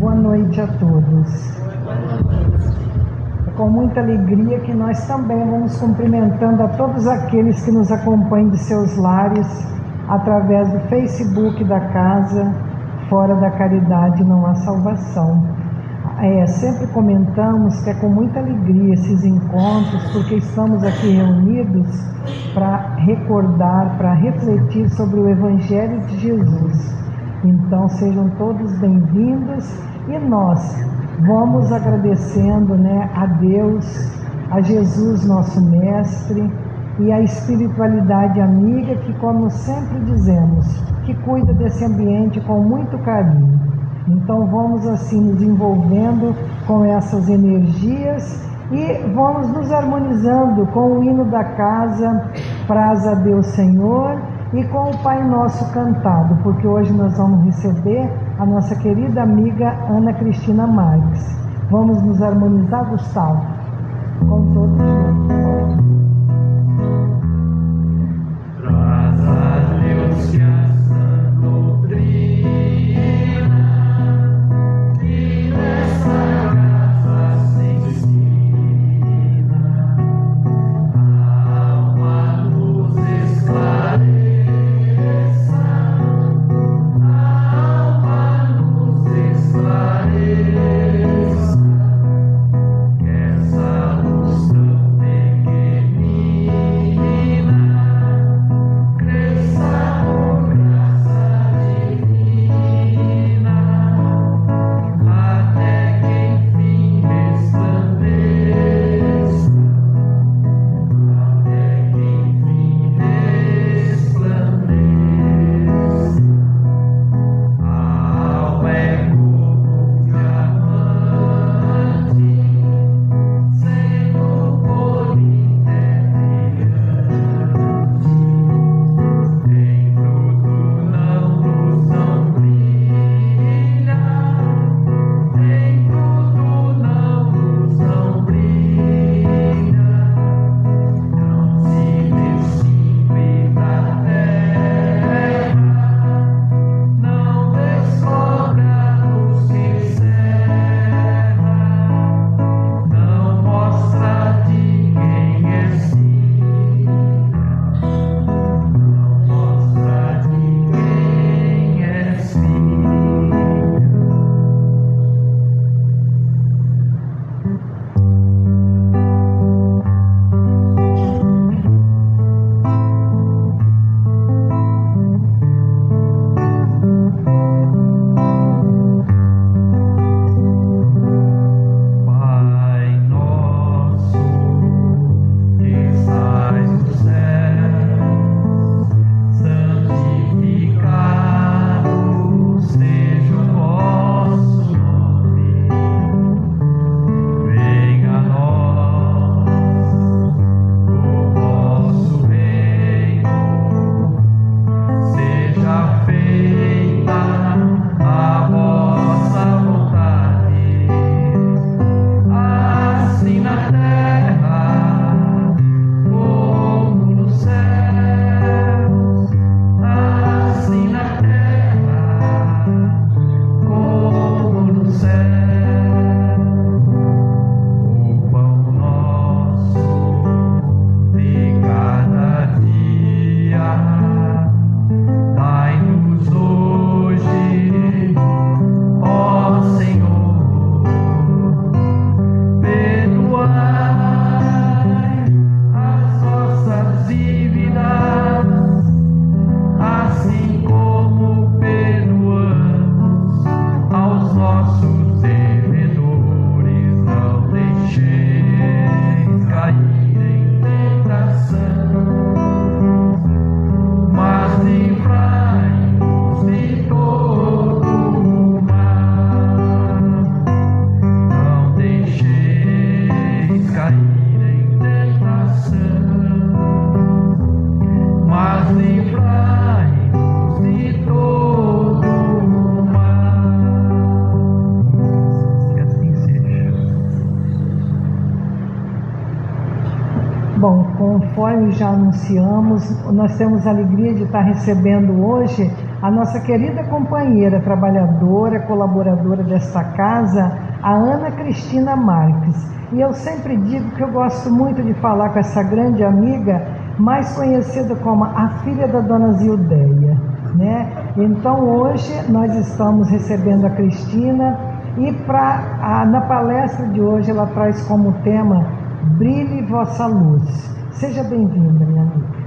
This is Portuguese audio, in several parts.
Boa noite a todos. É com muita alegria que nós também vamos cumprimentando a todos aqueles que nos acompanham de seus lares através do Facebook da Casa Fora da Caridade Não Há Salvação. Sempre comentamos que é com muita alegria esses encontros, porque estamos aqui reunidos para recordar, para refletir sobre o Evangelho de Jesus. Então sejam todos bem-vindos e nós vamos agradecendo, a Deus, a Jesus nosso Mestre e a espiritualidade amiga que, como sempre dizemos, que cuida desse ambiente com muito carinho. Então vamos assim nos envolvendo com essas energias e vamos nos harmonizando com o hino da casa, Praz a Deus Senhor, e com o Pai Nosso cantado, porque hoje nós vamos receber a nossa querida amiga Ana Cristina Marques. Vamos nos harmonizar, Gustavo, com todos juntos. Traz a Deus que a sã doutrina que nessa graça se ensina, a alma nos esclarece. Bom, conforme já anunciamos, nós temos a alegria de estar recebendo hoje a nossa querida companheira, trabalhadora, colaboradora desta casa, a Ana Cristina Marques. E eu sempre digo que eu gosto muito de falar com essa grande amiga, mais conhecida como a filha da Dona Zildeia, né? Então hoje nós estamos recebendo a Cristina e na palestra de hoje ela traz como tema Brilhe Vossa Luz. Seja bem-vinda, minha amiga.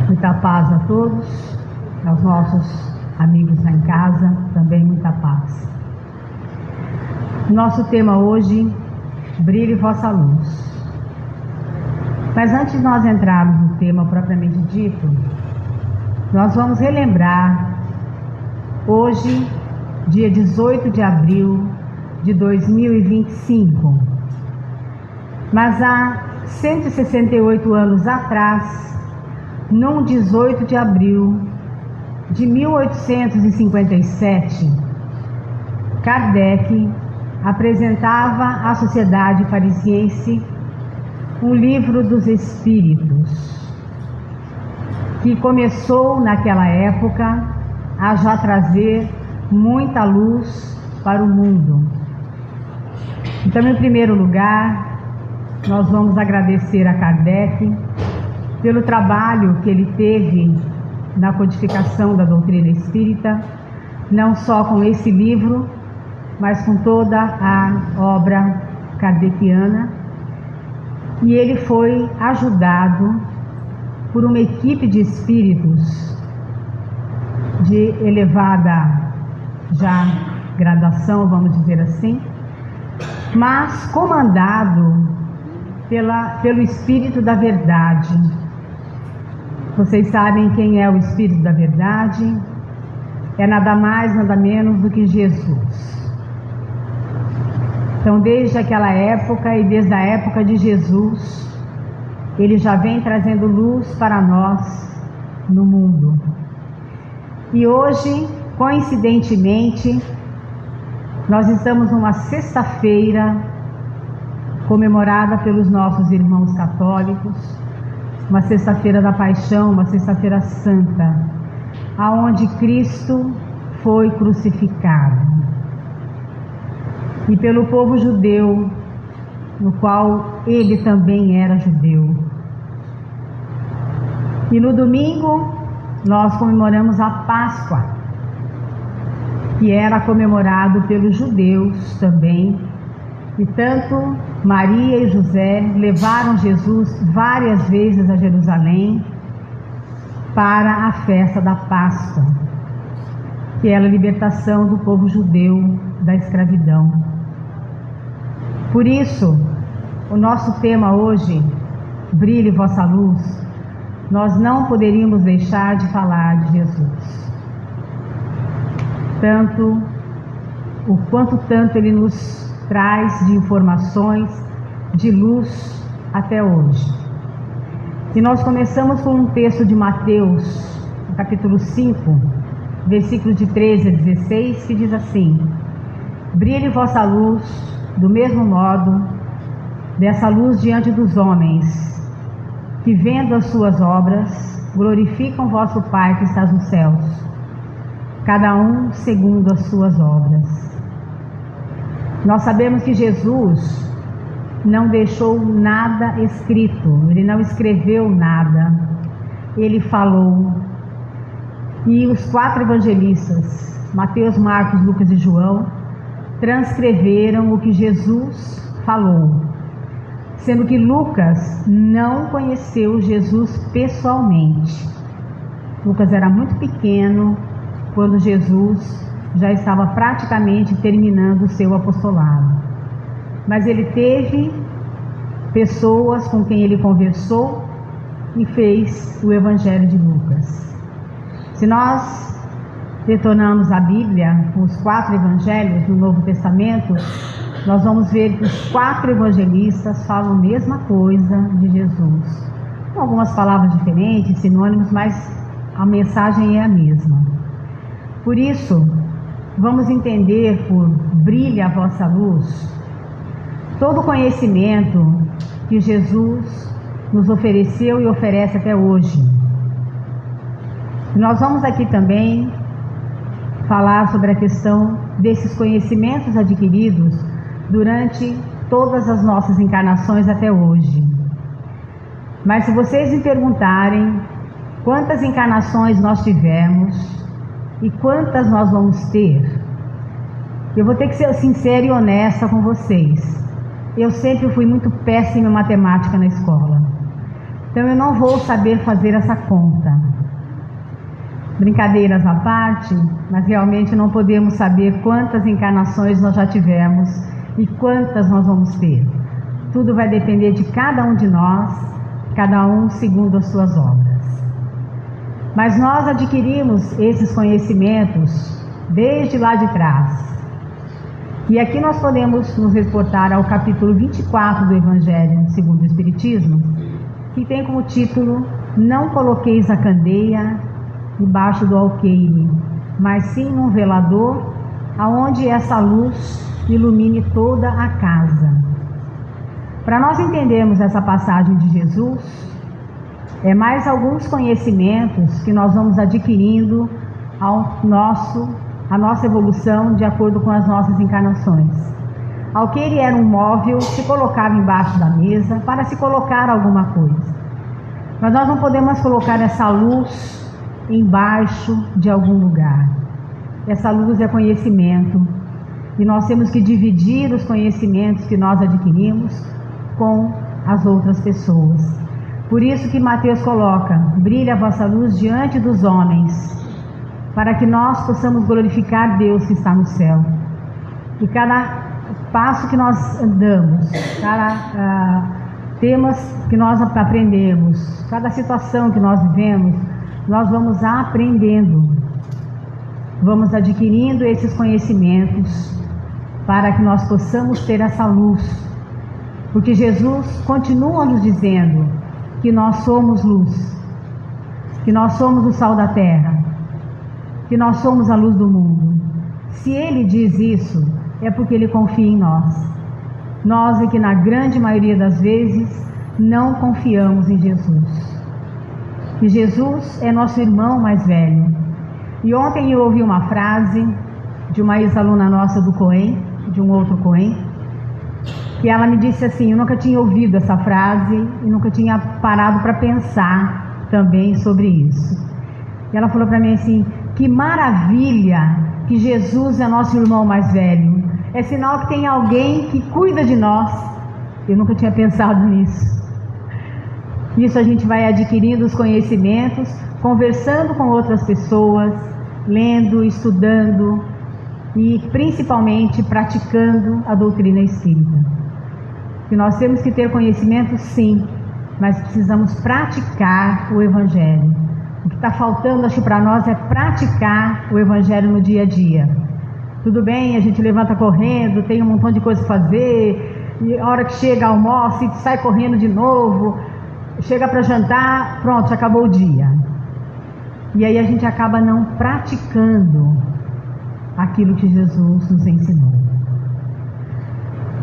Muita paz a todos, aos nossos amigos lá em casa, também muita paz. Nosso tema hoje, Brilhe Vossa Luz. Mas antes de nós entrarmos no tema propriamente dito, nós vamos relembrar hoje, dia 18 de abril de 2025. Mas há 168 anos atrás, num 18 de abril de 1857, Kardec apresentava à sociedade parisiense um livro dos Espíritos, que começou naquela época a já trazer muita luz para o mundo. Então, em primeiro lugar, nós vamos agradecer a Kardec pelo trabalho que ele teve na codificação da doutrina espírita, não só com esse livro, mas com toda a obra kardeciana. E ele foi ajudado por uma equipe de espíritos de elevada já graduação, vamos dizer assim, mas comandado pelo Espírito da Verdade. Vocês sabem quem é o Espírito da Verdade? É nada mais, nada menos do que Jesus. Então, desde aquela época e desde a época de Jesus, ele já vem trazendo luz para nós no mundo. E hoje, coincidentemente, nós estamos numa sexta-feira comemorada pelos nossos irmãos católicos, uma sexta-feira da Paixão, uma sexta-feira santa, aonde Cristo foi crucificado. E pelo povo judeu, no qual ele também era judeu. E no domingo, nós comemoramos a Páscoa, que era comemorado pelos judeus também. E tanto Maria e José levaram Jesus várias vezes a Jerusalém para a festa da Páscoa, que é a libertação do povo judeu da escravidão. Por isso, o nosso tema hoje, Brilhe Vossa Luz, nós não poderíamos deixar de falar de Jesus. O quanto tanto ele nos traz de informações, de luz até hoje. E nós começamos com um texto de Mateus, no capítulo 5, versículos de 13 a 16, que diz assim: Brilhe vossa luz do mesmo modo, dessa luz diante dos homens, que vendo as suas obras, glorificam vosso Pai que está nos céus, cada um segundo as suas obras. Nós sabemos que Jesus não deixou nada escrito, ele não escreveu nada, ele falou. E os 4 evangelistas, Mateus, Marcos, Lucas e João, transcreveram o que Jesus falou, sendo que Lucas não conheceu Jesus pessoalmente. Lucas era muito pequeno quando Jesus já estava praticamente terminando o seu apostolado. Mas ele teve pessoas com quem ele conversou e fez o Evangelho de Lucas. Se nós detonamos a Bíblia, os 4 evangelhos do Novo Testamento, nós vamos ver que os 4 evangelistas falam a mesma coisa de Jesus. Com algumas palavras diferentes, sinônimos, mas a mensagem é a mesma. Por isso, vamos entender por brilhe a vossa luz, todo o conhecimento que Jesus nos ofereceu e oferece até hoje. Nós vamos aqui também falar sobre a questão desses conhecimentos adquiridos durante todas as nossas encarnações até hoje. Mas se vocês me perguntarem quantas encarnações nós tivemos e quantas nós vamos ter, eu vou ter que ser sincera e honesta com vocês. Eu sempre fui muito péssima em matemática na escola, então eu não vou saber fazer essa conta. Brincadeiras à parte, mas realmente não podemos saber quantas encarnações nós já tivemos e quantas nós vamos ter. Tudo vai depender de cada um de nós, cada um segundo as suas obras. Mas nós adquirimos esses conhecimentos desde lá de trás. E aqui nós podemos nos reportar ao capítulo 24 do Evangelho segundo o Espiritismo, que tem como título: Não coloqueis a candeia debaixo do alqueire, mas sim num velador, aonde essa luz ilumine toda a casa. Para nós entendermos essa passagem de Jesus, é mais alguns conhecimentos que nós vamos adquirindo a nossa evolução de acordo com as nossas encarnações. Alqueire era um móvel que se colocava embaixo da mesa para se colocar alguma coisa. Mas nós não podemos colocar essa luz embaixo de algum lugar. Essa luz é conhecimento e nós temos que dividir os conhecimentos que nós adquirimos com as outras pessoas. Por isso que Mateus coloca: brilha a vossa luz diante dos homens, para que nós possamos glorificar Deus que está no céu. E cada passo que nós andamos, cada temas que nós aprendemos, cada situação que nós vivemos, nós vamos aprendendo, vamos adquirindo esses conhecimentos para que nós possamos ter essa luz. Porque Jesus continua nos dizendo que nós somos luz, que nós somos o sal da terra, que nós somos a luz do mundo. Se Ele diz isso, é porque Ele confia em nós. Nós é que na grande maioria das vezes não confiamos em Jesus. Que Jesus é nosso irmão mais velho. E ontem eu ouvi uma frase de uma ex-aluna nossa do COEM, de um outro COEM, que ela me disse assim: eu nunca tinha ouvido essa frase e nunca tinha parado para pensar também sobre isso. E ela falou para mim assim: que maravilha que Jesus é nosso irmão mais velho. É sinal que tem alguém que cuida de nós. Eu nunca tinha pensado nisso. Isso a gente vai adquirindo os conhecimentos, conversando com outras pessoas, lendo, estudando e principalmente praticando a doutrina espírita. Que nós temos que ter conhecimento, sim, mas precisamos praticar o Evangelho. O que está faltando, acho que para nós, é praticar o Evangelho no dia a dia. Tudo bem, a gente levanta correndo, tem um montão de coisa para fazer, e a hora que chega, almoça e sai correndo de novo. Chega para jantar, pronto, já acabou o dia. E aí a gente acaba não praticando aquilo que Jesus nos ensinou.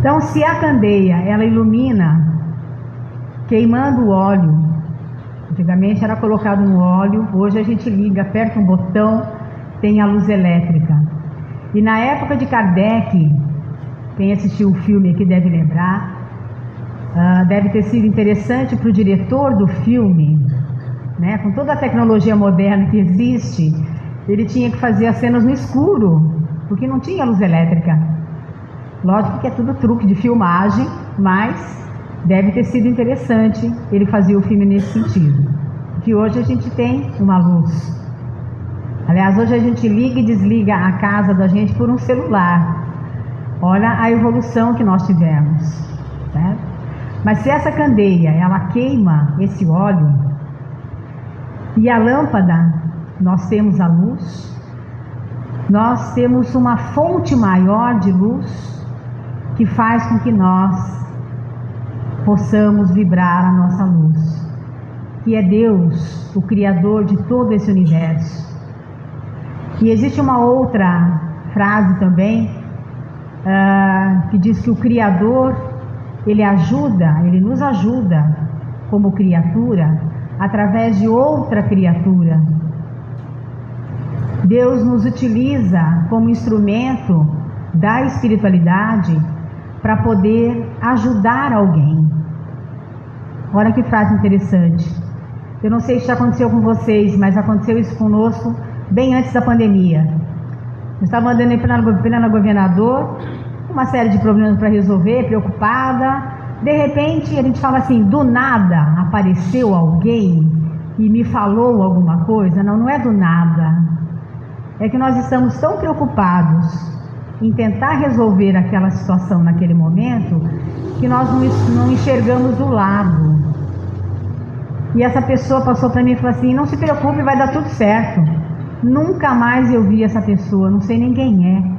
Então, se a candeia, ela ilumina queimando o óleo, antigamente era colocado no óleo, hoje a gente liga, aperta um botão, tem a luz elétrica. E na época de Kardec, quem assistiu o filme aqui deve lembrar, deve ter sido interessante para o diretor do filme, né? Com toda a tecnologia moderna que existe, ele tinha que fazer as cenas no escuro, porque não tinha luz elétrica. Lógico que é tudo truque de filmagem, mas deve ter sido interessante ele fazer o filme nesse sentido. Que hoje a gente tem uma luz. Aliás, hoje a gente liga e desliga a casa da gente por um celular. Olha a evolução que nós tivemos, certo? Mas se essa candeia, ela queima esse óleo, e a lâmpada, nós temos a luz, nós temos uma fonte maior de luz que faz com que nós possamos vibrar a nossa luz. que é Deus, o Criador de todo esse universo. E existe uma outra frase também, que diz que o Criador, ele nos ajuda como criatura, através de outra criatura. Deus nos utiliza como instrumento da espiritualidade para poder ajudar alguém. Olha que frase interessante. Eu não sei se já aconteceu com vocês, mas aconteceu isso conosco bem antes da pandemia. Eu estava andando em plena Governador, uma série de problemas para resolver, preocupada. De repente, a gente fala assim, do nada apareceu alguém e me falou alguma coisa. Não, não é do nada. É que nós estamos tão preocupados em tentar resolver aquela situação naquele momento, que nós não enxergamos o lado. E essa pessoa passou para mim e falou assim, não se preocupe, vai dar tudo certo. Nunca mais eu vi essa pessoa, não sei nem quem é.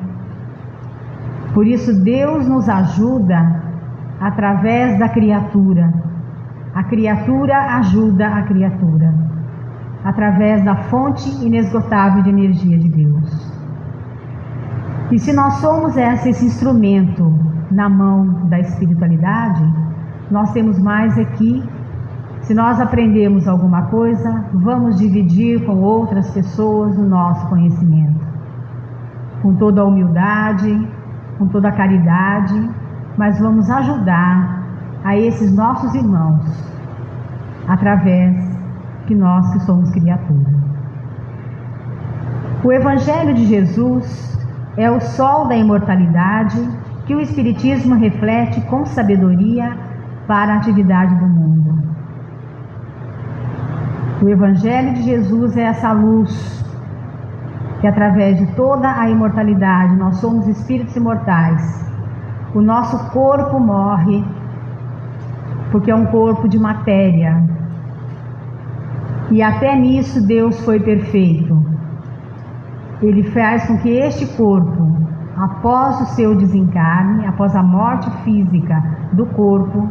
Por isso Deus nos ajuda através da criatura. A criatura ajuda a criatura, através da fonte inesgotável de energia de Deus. E se nós somos esse instrumento na mão da espiritualidade, nós temos mais aqui. Se nós aprendemos alguma coisa, vamos dividir com outras pessoas o nosso conhecimento. Com toda a humildade, com toda a caridade, mas vamos ajudar a esses nossos irmãos, através de nós que somos criaturas. O Evangelho de Jesus é o sol da imortalidade que o Espiritismo reflete com sabedoria para a atividade do mundo. O Evangelho de Jesus é essa luz que, através de toda a imortalidade, nós somos espíritos imortais. O nosso corpo morre porque é um corpo de matéria. E até nisso Deus foi perfeito. Ele faz com que este corpo, após o seu desencarne, após a morte física do corpo,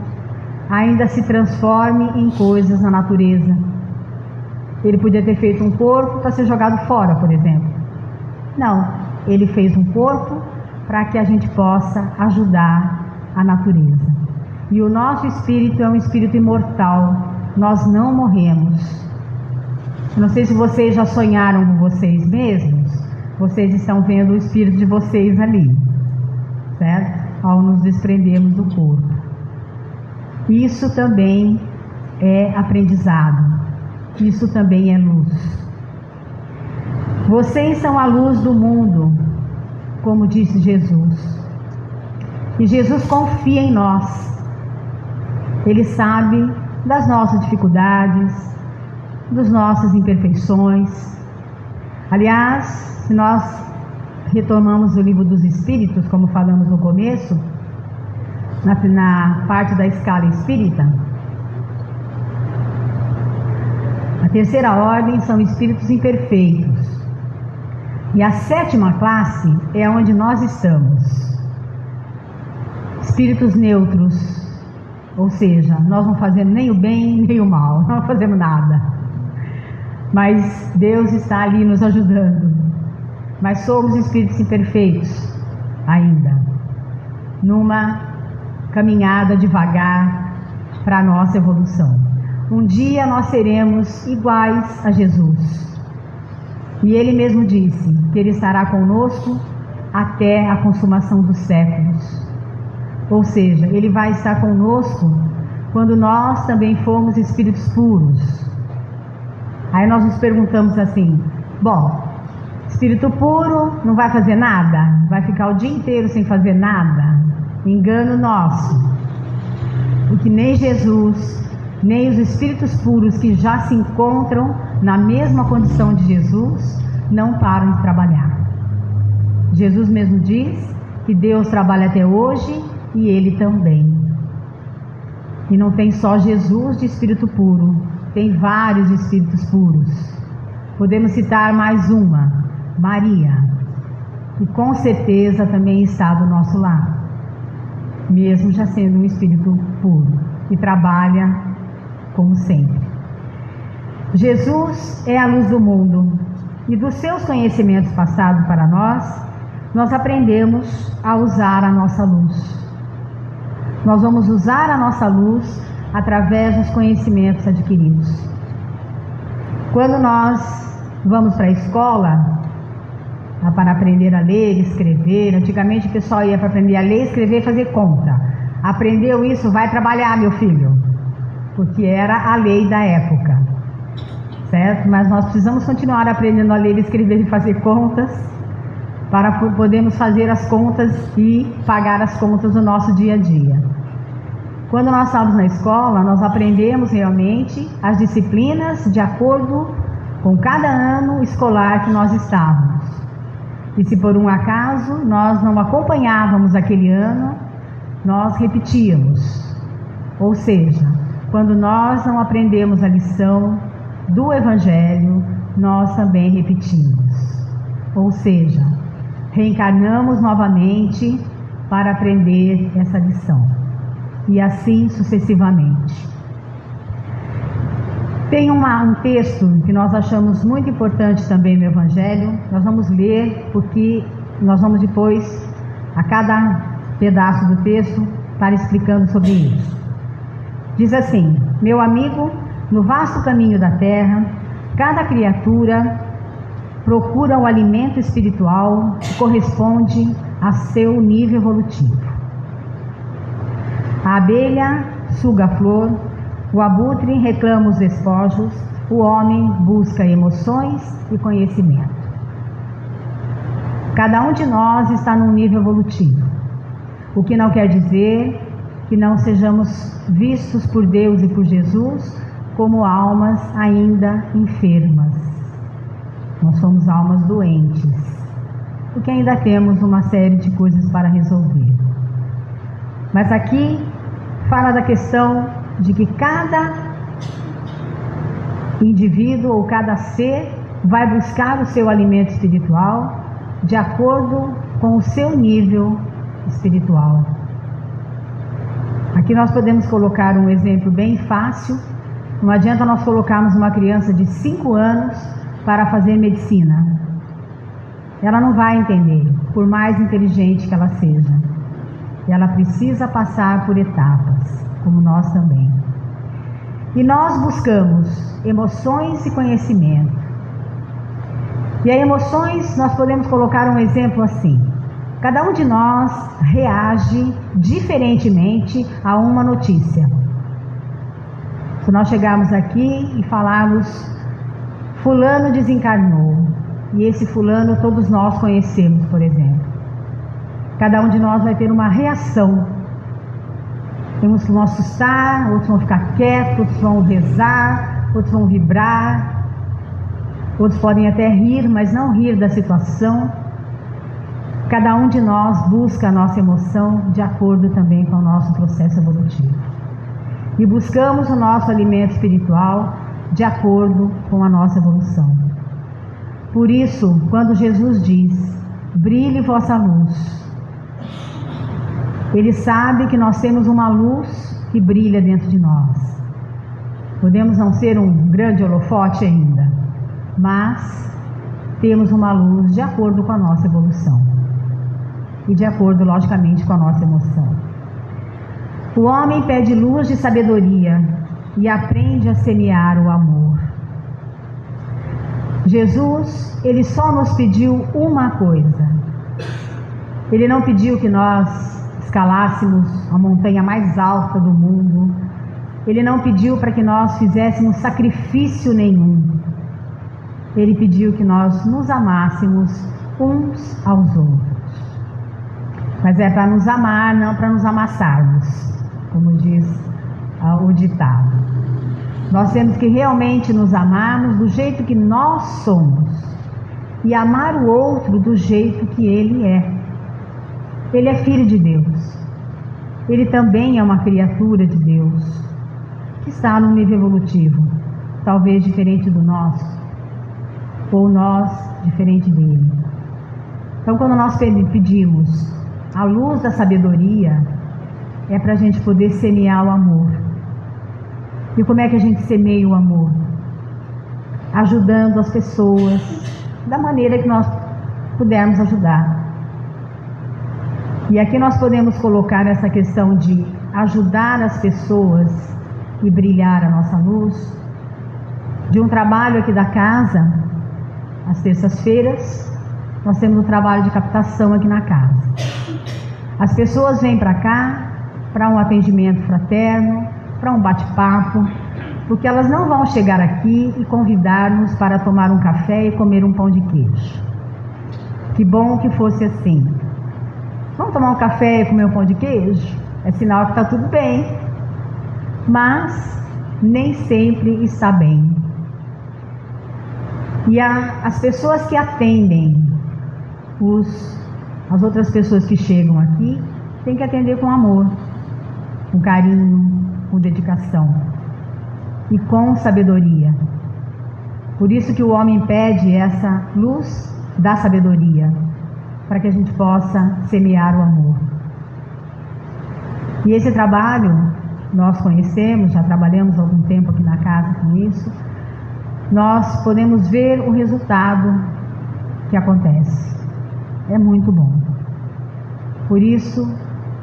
ainda se transforme em coisas na natureza. Ele podia ter feito um corpo para ser jogado fora, por exemplo. Não, ele fez um corpo para que a gente possa ajudar a natureza. E o nosso espírito é um espírito imortal. Nós não morremos. Eu não sei se vocês já sonharam com vocês mesmos. Vocês estão vendo o espírito de vocês ali, certo? Ao nos desprendermos do corpo. Isso também é aprendizado. Isso também é luz. Vocês são a luz do mundo, como disse Jesus. E Jesus confia em nós. Ele sabe das nossas dificuldades, das nossas imperfeições. Aliás, se nós retomamos o Livro dos Espíritos, como falamos no começo, na parte da escala espírita, a terceira ordem são espíritos imperfeitos. E a sétima classe é onde nós estamos. Espíritos neutros. Ou seja, nós não fazemos nem o bem nem o mal. Não fazemos nada. Mas Deus está ali nos ajudando. Mas somos espíritos imperfeitos ainda. Numa caminhada devagar para a nossa evolução. Um dia nós seremos iguais a Jesus. E Ele mesmo disse que Ele estará conosco até a consumação dos séculos. Ou seja, Ele vai estar conosco quando nós também formos espíritos puros. Aí nós nos perguntamos assim, bom, espírito puro não vai fazer nada? Vai ficar o dia inteiro sem fazer nada? Engano nosso. Porque nem Jesus, nem os espíritos puros que já se encontram na mesma condição de Jesus, não param de trabalhar. Jesus mesmo diz que Deus trabalha até hoje e Ele também. E não tem só Jesus de espírito puro, tem vários espíritos puros. Podemos citar mais uma, Maria, que com certeza também está do nosso lado, mesmo já sendo um espírito puro, que trabalha como sempre. Jesus é a luz do mundo e dos seus conhecimentos passados para nós aprendemos a usar a nossa luz. Nós vamos usar a nossa luz através dos conhecimentos adquiridos. Quando nós vamos para a escola para aprender a ler, escrever, antigamente o pessoal ia para aprender a ler, escrever e fazer conta. Aprendeu isso, vai trabalhar, meu filho, porque era a lei da época, certo? Mas nós precisamos continuar aprendendo a ler, escrever e fazer contas para podermos fazer as contas e pagar as contas do nosso dia a dia. Quando nós estávamos na escola, nós aprendemos realmente as disciplinas de acordo com cada ano escolar que nós estávamos. E se por um acaso nós não acompanhávamos aquele ano, nós repetíamos. Ou seja, quando nós não aprendemos a lição do Evangelho, nós também repetimos. Ou seja, reencarnamos novamente para aprender essa lição. E assim sucessivamente. Tem um texto que nós achamos muito importante também no Evangelho. Nós vamos ler, porque nós vamos depois, a cada pedaço do texto, estar explicando sobre isso. Diz assim: meu amigo, no vasto caminho da terra, cada criatura procura o alimento espiritual que corresponde a seu nível evolutivo. A abelha suga a flor, o abutre reclama os despojos, o homem busca emoções e conhecimento. Cada um de nós está num nível evolutivo, o que não quer dizer que não sejamos vistos por Deus e por Jesus como almas ainda enfermas. Nós somos almas doentes, porque ainda temos uma série de coisas para resolver. Mas aqui fala da questão de que cada indivíduo ou cada ser vai buscar o seu alimento espiritual de acordo com o seu nível espiritual. Aqui nós podemos colocar um exemplo bem fácil. Não adianta nós colocarmos uma criança de 5 anos para fazer medicina. Ela não vai entender, por mais inteligente que ela seja. Ela precisa passar por etapas, como nós também. E nós buscamos emoções e conhecimento. E as emoções, nós podemos colocar um exemplo assim. Cada um de nós reage diferentemente a uma notícia. Se nós chegarmos aqui e falarmos, fulano desencarnou, e esse fulano todos nós conhecemos, por exemplo. Cada um de nós vai ter uma reação. Uns vão assustar, outros vão ficar quietos, outros vão rezar, outros vão vibrar, outros podem até rir, mas não rir da situação. Cada um de nós busca a nossa emoção de acordo também com o nosso processo evolutivo. E buscamos o nosso alimento espiritual de acordo com a nossa evolução. Por isso, quando Jesus diz, brilhe vossa luz, Ele sabe que nós temos uma luz que brilha dentro de nós. Podemos não ser um grande holofote ainda, mas temos uma luz de acordo com a nossa evolução. E de acordo, logicamente, com a nossa emoção. O homem pede luz de sabedoria e aprende a semear o amor. Jesus, Ele só nos pediu uma coisa. Ele não pediu que nós escalássemos a montanha mais alta do mundo. Ele não pediu para que nós fizéssemos sacrifício nenhum. Ele pediu que nós nos amássemos uns aos outros. Mas é para nos amar, não para nos amassarmos, como diz o ditado. Nós temos que realmente nos amarmos do jeito que nós somos e amar o outro do jeito que ele é. Ele é filho de Deus. Ele também é uma criatura de Deus, que está num nível evolutivo, talvez diferente do nosso, ou nós diferente dele. Então, quando nós pedimos a luz da sabedoria, é para a gente poder semear o amor. E como é que a gente semeia o amor? ajudando as pessoas da maneira que nós pudermos ajudar. E aqui nós podemos colocar essa questão de ajudar as pessoas e brilhar a nossa luz, de um trabalho aqui da casa. Às terças-feiras nós temos um trabalho de captação aqui na casa. As pessoas vêm para cá para um atendimento fraterno, para um bate-papo, porque elas não vão chegar aqui e convidar-nos para tomar um café e comer um pão de queijo. Que bom que fosse assim. Vamos tomar um café e comer um pão de queijo? É sinal que está tudo bem. Mas nem sempre está bem. E as pessoas que atendem as outras pessoas que chegam aqui têm que atender com amor, com carinho, com dedicação e com sabedoria. Por isso que o homem pede essa luz da sabedoria, para que a gente possa semear o amor. E esse trabalho nós conhecemos, já trabalhamos há algum tempo aqui na casa com isso. Nós podemos ver o resultado que acontece. É muito bom. Por isso,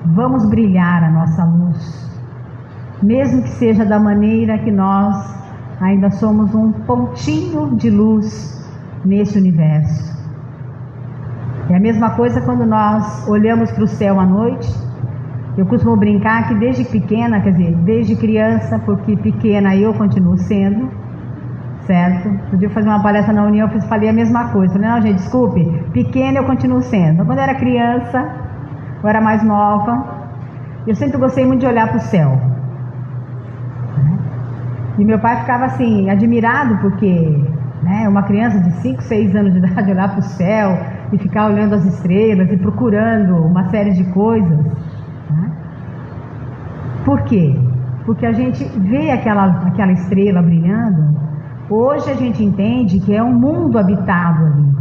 vamos brilhar a nossa luz, mesmo que seja da maneira que nós ainda somos um pontinho de luz nesse universo. É a mesma coisa quando nós olhamos para o céu à noite. Eu costumo brincar que desde pequena, quer dizer, desde criança, porque pequena eu continuo sendo, certo? Um dia eu fazer uma palestra na União, eu falei a mesma coisa. Falei, não, gente, desculpe, pequena eu continuo sendo. Quando eu era criança, eu era mais nova, eu sempre gostei muito de olhar para o céu. E meu pai ficava assim, admirado, porque uma criança de 5, 6 anos de idade olhar para o céu e ficar olhando as estrelas e procurando uma série de coisas. Por quê? Porque a gente vê aquela estrela brilhando. Hoje a gente entende que é um mundo habitado ali.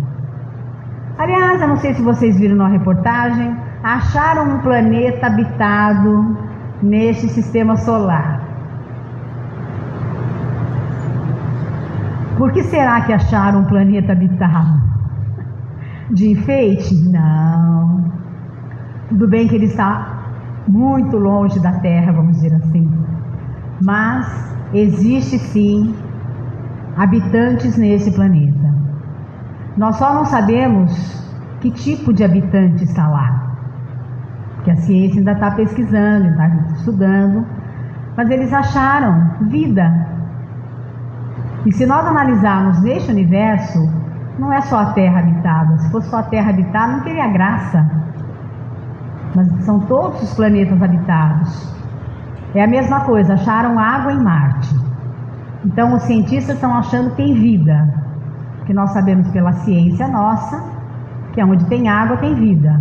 Aliás, eu não sei se vocês viram na reportagem, acharam um planeta habitado neste sistema solar. Por que será que acharam um planeta habitado? De enfeite? Não. Tudo bem que ele está muito longe da Terra, vamos dizer assim. Mas existe sim habitantes nesse planeta. Nós só não sabemos que tipo de habitante está lá, porque a ciência ainda está pesquisando, está estudando, mas eles acharam vida. E se nós analisarmos neste universo, não é só a Terra habitada. Se fosse só a Terra habitada, não teria graça. Mas são todos os planetas habitados. É a mesma coisa, acharam água em Marte. Então os cientistas estão achando que tem vida, que nós sabemos pela ciência nossa, que onde tem água tem vida.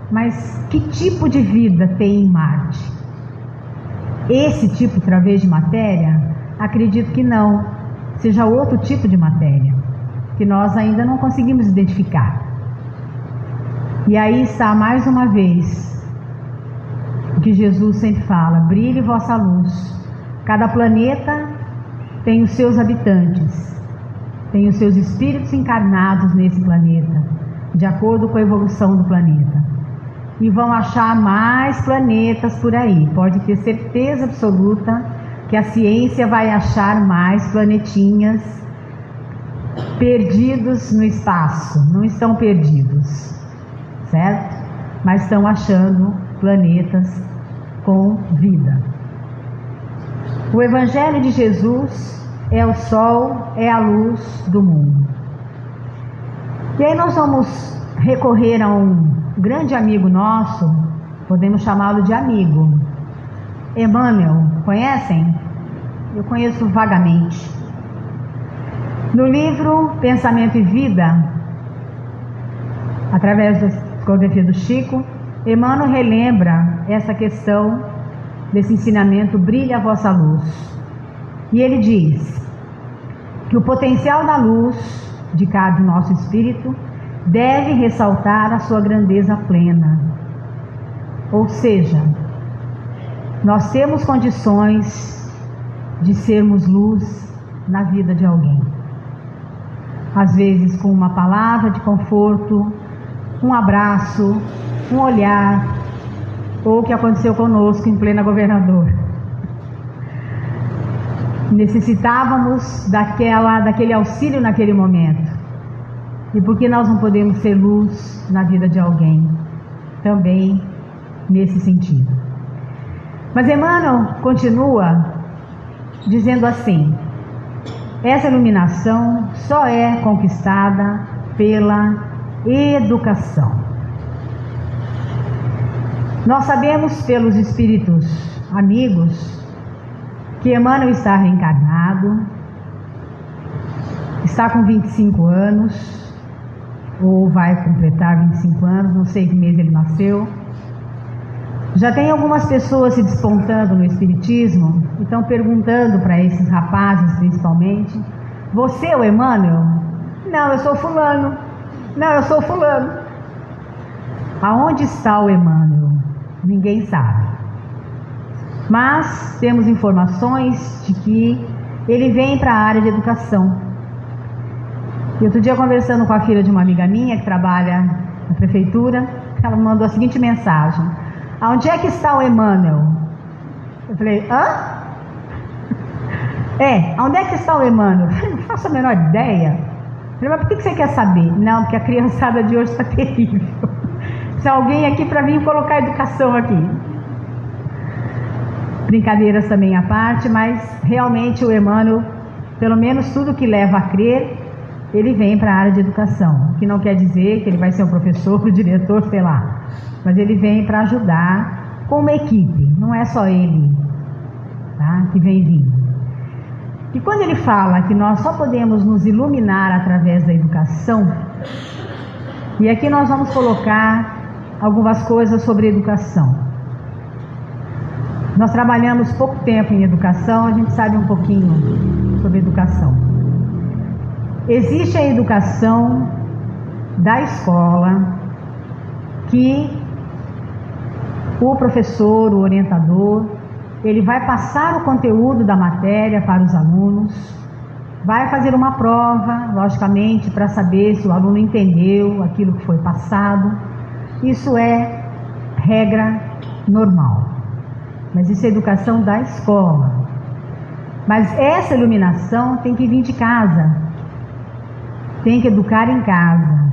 Mas que tipo de vida tem em Marte? Esse tipo, através de matéria? Acredito que não, seja outro tipo de matéria, que nós ainda não conseguimos identificar. E aí está mais uma vez o que Jesus sempre fala: brilhe vossa luz. Cada planeta tem os seus habitantes, tem os seus espíritos encarnados nesse planeta, de acordo com a evolução do planeta. E vão achar mais planetas por aí, pode ter certeza absoluta que a ciência vai achar mais planetinhas perdidos no espaço. Não estão perdidos, certo? Mas estão achando planetas com vida. O Evangelho de Jesus é o sol, é a luz do mundo. E aí nós vamos recorrer a um grande amigo nosso, podemos chamá-lo de amigo, Emmanuel. Conhecem? Eu conheço vagamente. No livro Pensamento e Vida, através da psicografia do Chico, Emmanuel relembra essa questão desse ensinamento: brilha a vossa luz. E ele diz que o potencial da luz de cada nosso espírito deve ressaltar a sua grandeza plena. Ou seja, nós temos condições de sermos luz na vida de alguém. às vezes com uma palavra de conforto, um abraço, um olhar, ou o que aconteceu conosco em plena Governador. Necessitávamos daquele auxílio naquele momento. E por que nós não podemos ser luz na vida de alguém? Também nesse sentido. Mas Emmanuel continua dizendo assim: essa iluminação só é conquistada pela educação. Nós sabemos pelos espíritos amigos que Emmanuel está reencarnado, está com 25 anos, ou vai completar 25 anos, não sei que mês ele nasceu. Já tem algumas pessoas se despontando no espiritismo e estão perguntando para esses rapazes principalmente: você é o Emmanuel? Não, eu sou fulano. Não, eu sou fulano. Aonde está o Emmanuel? Ninguém sabe. Mas temos informações de que ele vem para a área de educação. E outro dia, conversando com a filha de uma amiga minha que trabalha na prefeitura, ela me mandou a seguinte mensagem: aonde é que está o Emmanuel? Eu falei: hã? Onde é que está o Emmanuel? Eu não faço a menor ideia. Eu falei: mas por que você quer saber? Não, porque a criançada de hoje está terrível. Precisa alguém aqui para vir colocar educação aqui. Brincadeiras também à parte, mas realmente o Emmanuel, pelo menos tudo que leva a crer, ele vem para a área de educação. O que não quer dizer que ele vai ser um professor, um diretor, sei lá. Mas ele vem para ajudar com uma equipe, não é só ele, tá, que vem vindo. E quando ele fala que nós só podemos nos iluminar através da educação, e aqui nós vamos colocar algumas coisas sobre educação. Nós trabalhamos pouco tempo em educação, a gente sabe um pouquinho sobre educação. Existe a educação da escola, que o professor, o orientador, ele vai passar o conteúdo da matéria para os alunos, vai fazer uma prova, logicamente, para saber se o aluno entendeu aquilo que foi passado. Isso é regra normal. Mas isso é educação da escola. Mas essa iluminação tem que vir de casa. Tem que educar em casa.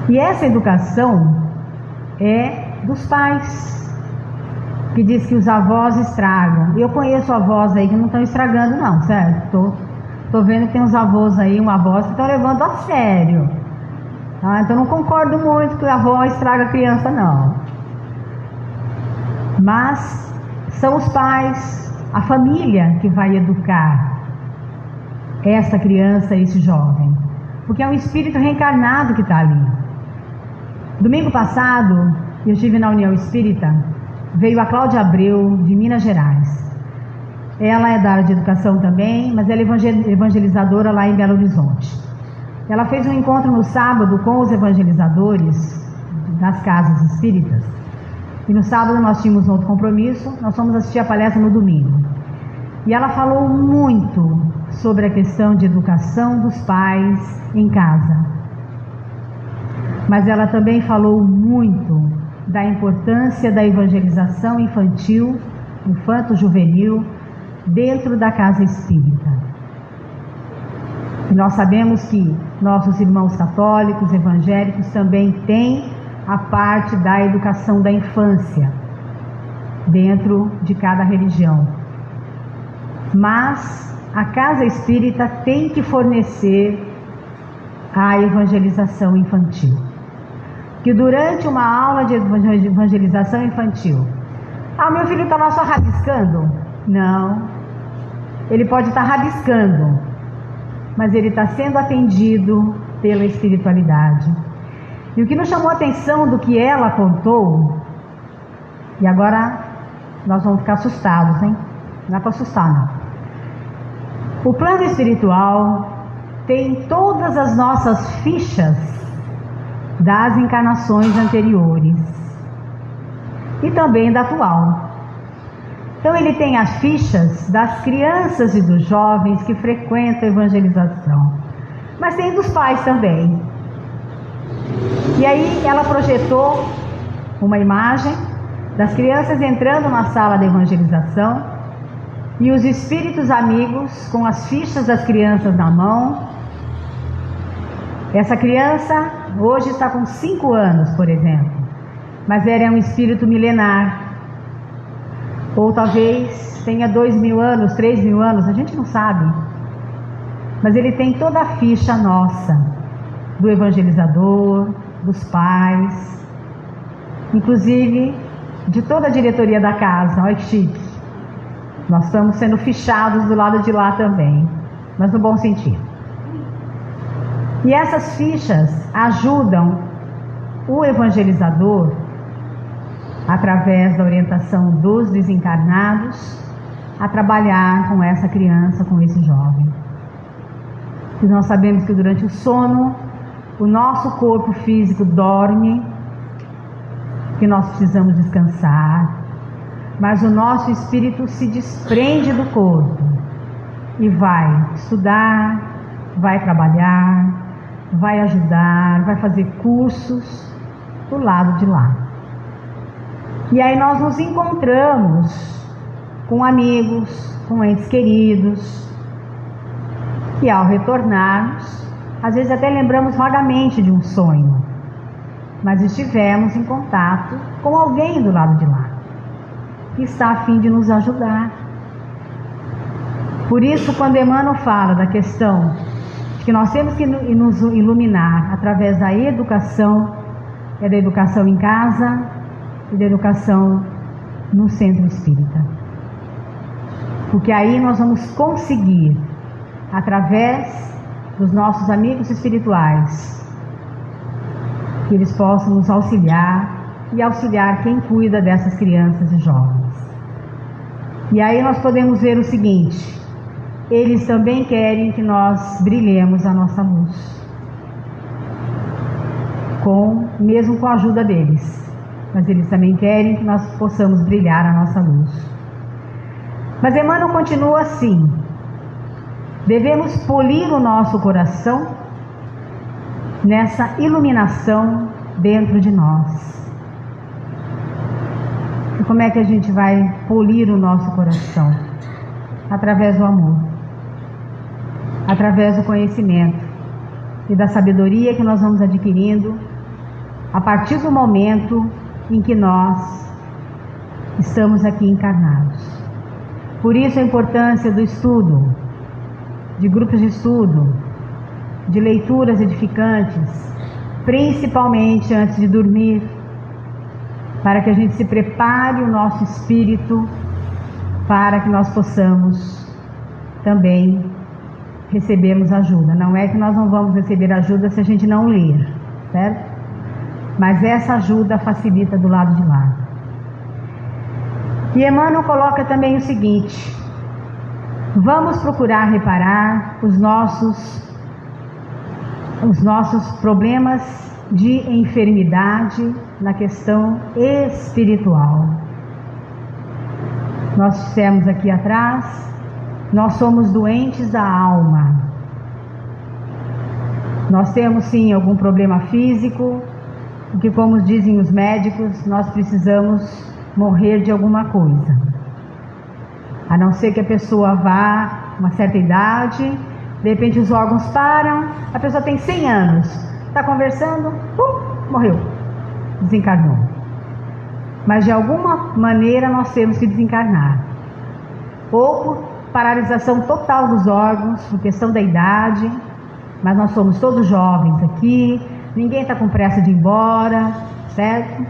E essa educação é dos pais, que diz que os avós estragam. Eu conheço avós aí que não estão estragando não, certo? Tô vendo que tem uns avós aí, avós que estão levando a sério. Tá? Então não concordo muito que a avó estraga a criança não. Mas são os pais, a família que vai educar essa criança, esse jovem. Porque é um espírito reencarnado que está ali. Domingo passado, eu estive na União Espírita, veio a Cláudia Abreu, de Minas Gerais. Ela é da área de educação também, mas ela é evangelizadora lá em Belo Horizonte. Ela fez um encontro no sábado com os evangelizadores das casas espíritas. E no sábado nós tínhamos outro compromisso, nós fomos assistir a palestra no domingo. E ela falou muito sobre a questão de educação dos pais em casa. Mas ela também falou muito da importância da evangelização infantil, infanto-juvenil, dentro da casa espírita. E nós sabemos que nossos irmãos católicos, evangélicos, também têm a parte da educação da infância, dentro de cada religião. Mas a casa espírita tem que fornecer a evangelização infantil. Que durante uma aula de evangelização infantil, meu filho está lá só rabiscando? Não. Ele pode estar rabiscando, mas ele está sendo atendido pela espiritualidade. E o que nos chamou a atenção do que ela contou, e agora nós vamos ficar assustados, hein? Não é para assustar, não. O plano espiritual tem todas as nossas fichas das encarnações anteriores e também da atual. Então ele tem as fichas das crianças e dos jovens que frequentam a evangelização, mas tem dos pais também. E aí ela projetou uma imagem das crianças entrando na sala de evangelização e os espíritos amigos com as fichas das crianças na mão. Essa criança hoje está com 5 anos, por exemplo, mas era um espírito milenar, ou talvez tenha 2.000 anos, 3.000 anos, a gente não sabe, mas ele tem toda a ficha nossa, do evangelizador, dos pais, inclusive de toda a diretoria da casa. Olha que chique, nós estamos sendo fichados do lado de lá também, mas no bom sentido. E essas fichas ajudam o evangelizador, através da orientação dos desencarnados, a trabalhar com essa criança, com esse jovem. E nós sabemos que durante o sono, o nosso corpo físico dorme, que nós precisamos descansar, mas o nosso espírito se desprende do corpo e vai estudar, vai trabalhar, vai ajudar, vai fazer cursos do lado de lá. E aí nós nos encontramos com amigos, com entes queridos, e ao retornarmos, às vezes até lembramos vagamente de um sonho, mas estivemos em contato com alguém do lado de lá, que está a fim de nos ajudar. Por isso, quando Emmanuel fala da questão de que nós temos que nos iluminar através da educação, é da educação em casa e da educação no centro espírita. Porque aí nós vamos conseguir, através dos nossos amigos espirituais, que eles possam nos auxiliar e auxiliar quem cuida dessas crianças e jovens. E aí nós podemos ver o seguinte: eles também querem que nós brilhemos a nossa luz, mesmo com a ajuda deles, mas eles também querem que nós possamos brilhar a nossa luz. Mas Emmanuel continua assim: devemos polir o nosso coração nessa iluminação dentro de nós. E como é que a gente vai polir o nosso coração? Através do amor, através do conhecimento e da sabedoria que nós vamos adquirindo a partir do momento em que nós estamos aqui encarnados. Por isso a importância do estudo, de grupos de estudo, de leituras edificantes, principalmente antes de dormir, para que a gente se prepare o nosso espírito para que nós possamos também recebermos ajuda. Não é que nós não vamos receber ajuda se a gente não ler, certo? Mas essa ajuda facilita do lado de lá. E Emmanuel coloca também o seguinte: vamos procurar reparar os nossos problemas de enfermidade na questão espiritual. Nós dissemos aqui atrás, nós somos doentes da alma. Nós temos sim algum problema físico, porque, como dizem os médicos, nós precisamos morrer de alguma coisa. A não ser que a pessoa vá a uma certa idade, de repente os órgãos param, a pessoa tem 100 anos, está conversando, morreu, desencarnou. Mas de alguma maneira nós temos que desencarnar. Ou por paralisação total dos órgãos, por questão da idade, mas nós somos todos jovens aqui, ninguém está com pressa de ir embora, certo?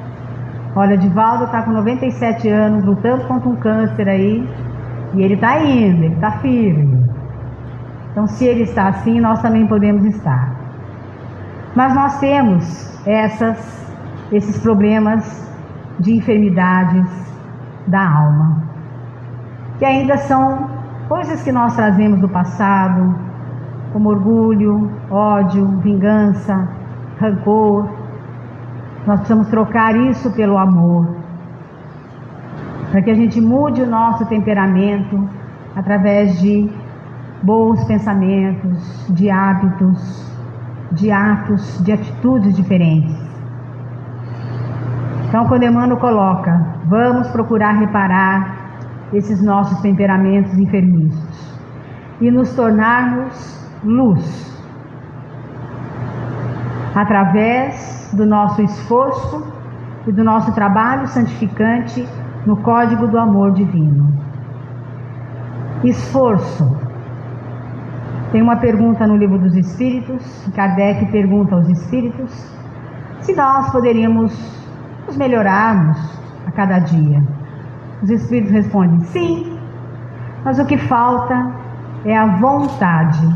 Olha, Divaldo está com 97 anos, lutando contra um câncer aí, e ele está indo, ele está firme. Então, se ele está assim, nós também podemos estar. Mas nós temos esses problemas de enfermidades da alma, que ainda são coisas que nós trazemos do passado, como orgulho, ódio, vingança, rancor. Nós precisamos trocar isso pelo amor. para que a gente mude o nosso temperamento através de bons pensamentos, de hábitos, de atos, de atitudes diferentes. Então, quando Emmanuel coloca, vamos procurar reparar esses nossos temperamentos enfermiços e nos tornarmos luz, através do nosso esforço e do nosso trabalho santificante no código do amor divino. Esforço. Tem uma pergunta no Livro dos Espíritos, Kardec pergunta aos Espíritos se nós poderíamos nos melhorarmos a cada dia. Os Espíritos respondem sim, mas o que falta é a vontade.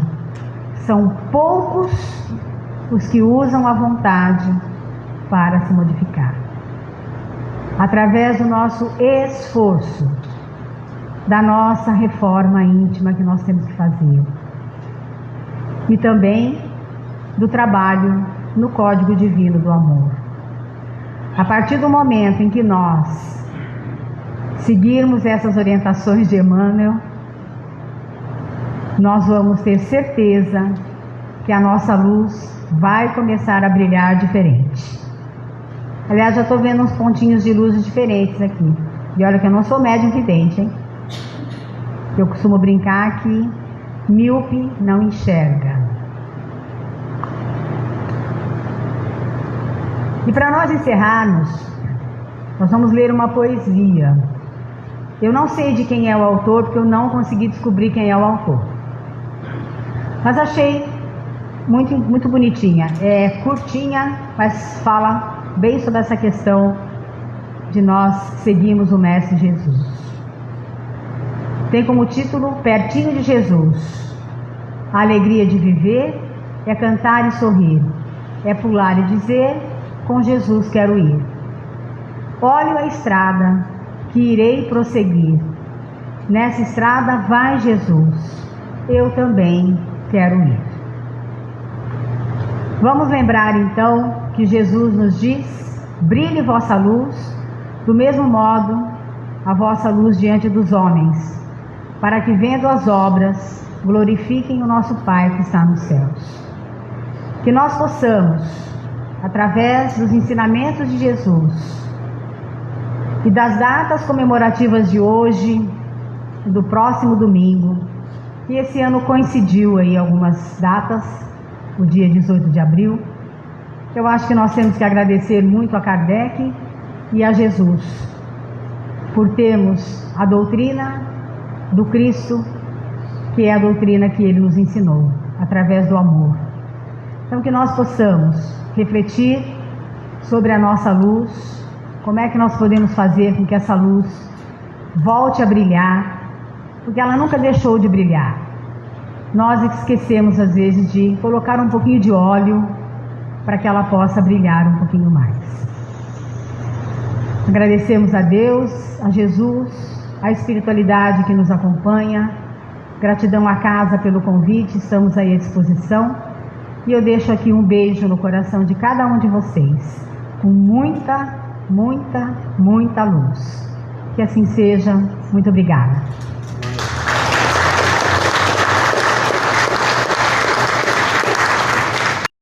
São poucos os que usam a vontade para se modificar. Através do nosso esforço, da nossa reforma íntima que nós temos que fazer. E também do trabalho no Código Divino do Amor. A partir do momento em que nós seguirmos essas orientações de Emmanuel, nós vamos ter certeza que a nossa luz vai começar a brilhar diferente. Aliás, já estou vendo uns pontinhos de luz diferentes aqui. E olha que eu não sou médium vidente, hein? Eu costumo brincar que míope não enxerga. E para nós encerrarmos, nós vamos ler uma poesia. Eu não sei de quem é o autor, porque eu não consegui descobrir quem é o autor. Mas achei muito bonitinha. É curtinha, mas fala bem sobre essa questão de nós seguirmos o Mestre Jesus. Tem como título Pertinho de Jesus. A alegria de viver é cantar e sorrir, é pular e dizer, com Jesus quero ir. Olho a estrada que irei prosseguir. Nessa estrada vai Jesus, eu também quero ir. Vamos lembrar então que Jesus nos diz, brilhe vossa luz, do mesmo modo a vossa luz diante dos homens, para que vendo as obras, glorifiquem o nosso Pai que está nos céus. Que nós possamos, através dos ensinamentos de Jesus e das datas comemorativas de hoje e do próximo domingo, e esse ano coincidiu aí algumas datas, o dia 18 de abril, eu acho que nós temos que agradecer muito a Kardec e a Jesus por termos a doutrina do Cristo, que é a doutrina que Ele nos ensinou, através do amor. Então que nós possamos refletir sobre a nossa luz, como é que nós podemos fazer com que essa luz volte a brilhar, porque ela nunca deixou de brilhar. Nós esquecemos às vezes de colocar um pouquinho de óleo para que ela possa brilhar um pouquinho mais. Agradecemos a Deus, a Jesus, a espiritualidade que nos acompanha. Gratidão à casa pelo convite, estamos aí à disposição. E eu deixo aqui um beijo no coração de cada um de vocês, com muita luz. Que assim seja. Muito obrigada.